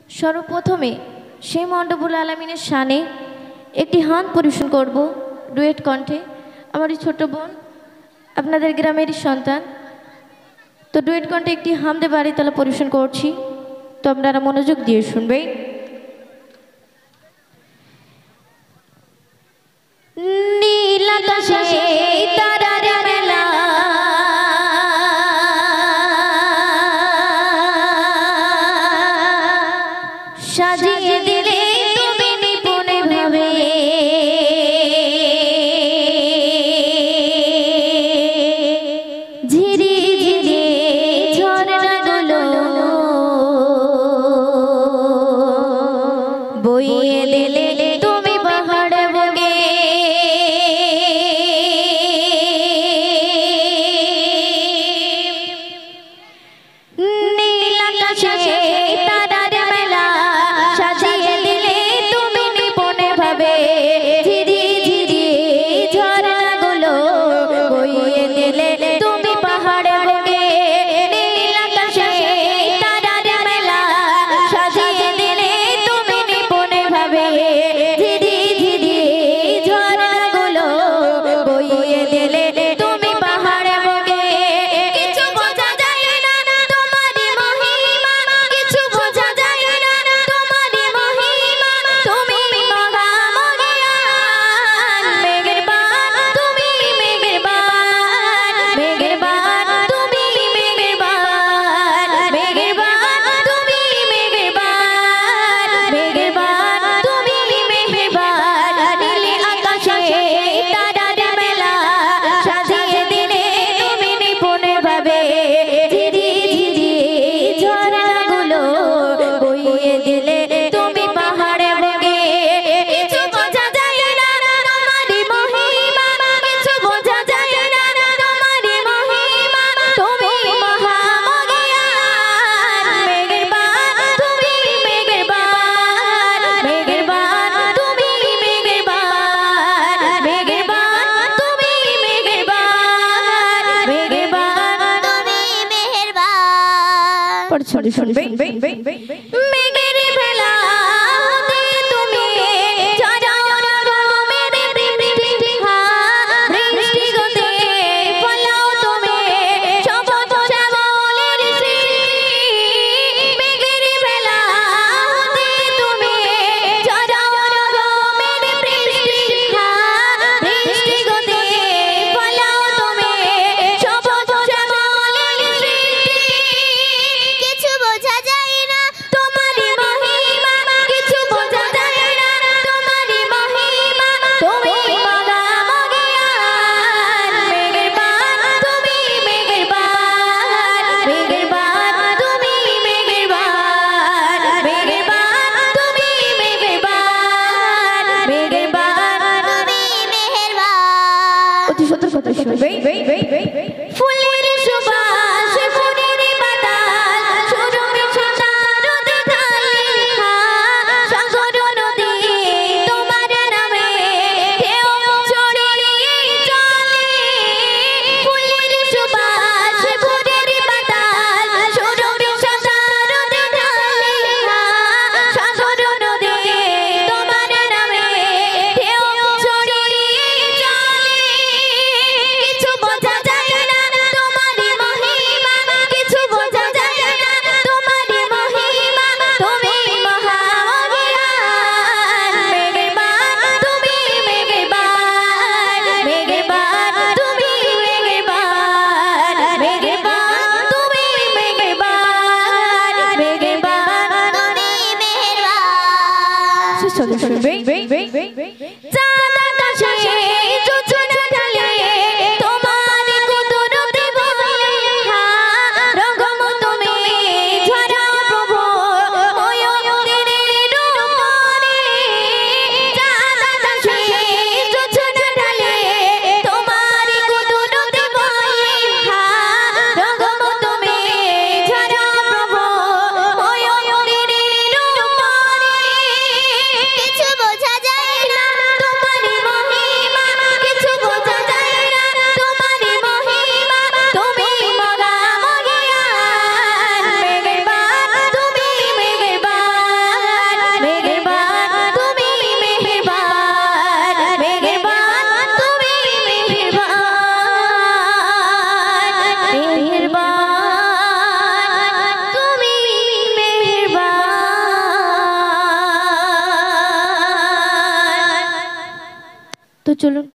সর্বপ্রথমে সেই মণ্ডবুল আলামিনের শানে একটি হান পরিবেশন করব ডুয়েট কণ্ঠে। আমার এই ছোট বোন আপনাদের গ্রামেরই সন্তান, তো ডুয়েট কণ্ঠে একটি হামদে বাড়ি তালা পরিবেশন করছি, তো আপনারা মনোযোগ দিয়ে শুনবে। নীল আকাশে তারার মেলা, সাজিয়ে দিলে তুমি নিপুণে ভাবে, ঝিরি ঝিরি ঝরনাগুলো বইয়ে দিলে তুমি পাহাড় বুকে, নীল আকাশে তারার মেলা, সাজিয়ে দিলে তুমি নিপুণে ভাবে, ঝিরি ঝিরি ঝরনাগুলো বইয়ে দিলে তুমি পাহাড় বুকে। নীল আকাশে তারার মেলা, সাজিয়ে দিলে তুমি নিপুণে ভাবে, ঝিরি ঝিরি ঝরনাগুলো বইয়ে দিলে তুমি পাহাড় বুকে। কিছু বোঝা যায় না তোমারই মহিমা, কিছু বোঝা যায় না তোমারই মহিমা, তুমি মহামহিয়ান। মেঘের বান তুমি, মেঘের বান, মেঘের বান তুমি, মেঘের বান, মেঘের বান তুমি, মেঘের বান, মেঘের বান তুমি, মেঘের বান। নীল আকাশে তারার মেলা, সাজিয়ে দিলে তুমি নিপুণে ভাবে, ঝিরি ঝিরি ঝরনাগুলো বইয়ে দিলে তুমি পাহাড়ে বুকে। কিছু বোঝা যায় না তোমারই মহিমা, কিছু বোঝা যায় না তোমারই মহিমা, তুমি মহামহিয়ান। মেঘের বান তুমি, মেঘের বান, মেঘের বান তুমি, মেঘের বান, মেঘের বান তুমি, মেঘের বান, মেঘের বান তুমি, মেঘের বান। পড়ছড়ি শুনবে। মেঘের ভেলা হতে তুমি ঝরাও রকমের বৃষ্টি, বৃষ্টি গতে ফলাও তুমি সবুজ শ্যামলের সৃষ্টি। মেঘের ভেলা হতে তুমি ঝরাও রকমের বৃষ্টি, বৃষ্টি গতে ফলাও তুমি সবুজ শ্যামলের সৃষ্টি। কিছু বোঝা যায় না তোমারই মহিমা, কিছু বোঝা যায় না তোমারই মহিমা, তুমি মহামহিয়ান। মেঘের বান তুমি, মেঘের বান, মেঘের বান তুমি, মেঘের বান, মেঘের বান তুমি, মেঘের বান, মেঘের বান তুমি, মেঘের বান। অতি সুন্দর কথা শুনবে। ফুলের সুবাস, ফুলের বাতাস, সুরভি ছন্দারতে ঢালি, সাগর নদী তোমার নামে ঢেউ ছড়িয়ে চলে। ফুলের সুবাস, ফুলের বাতাস, সুরভি ছন্দারতে ঢালি, সাগর নদী তোমার নামে ঢেউ ছড়িয়ে চলে। কিছু বোঝা যায় না তোমারই মহিমা, কিছু বোঝা যায় না তোমারই মহিমা, তুমি মহামহিয়ান। মেঘের বান তুমি, মেঘের বান, মেঘের বান তুমি, মেঘের বান, মেঘের বান তুমি, মেঘের বান, মেঘের বান তুমি, মেঘের বান। সুন্দর শুনবে। চাঁদ আকাশে জোছনা ঢালে তোমার কুদরতে বলে, রঙম তুমি ঝরা প্রভু ময়ূরের রূপরে। চাঁদ আকাশে জোছনা ঢালে তোমার কুদরতে বলে, রঙম তুমি ঝরা প্রভু ময়ূরের রূপরে। কিছু বোঝা যায় না চলুন।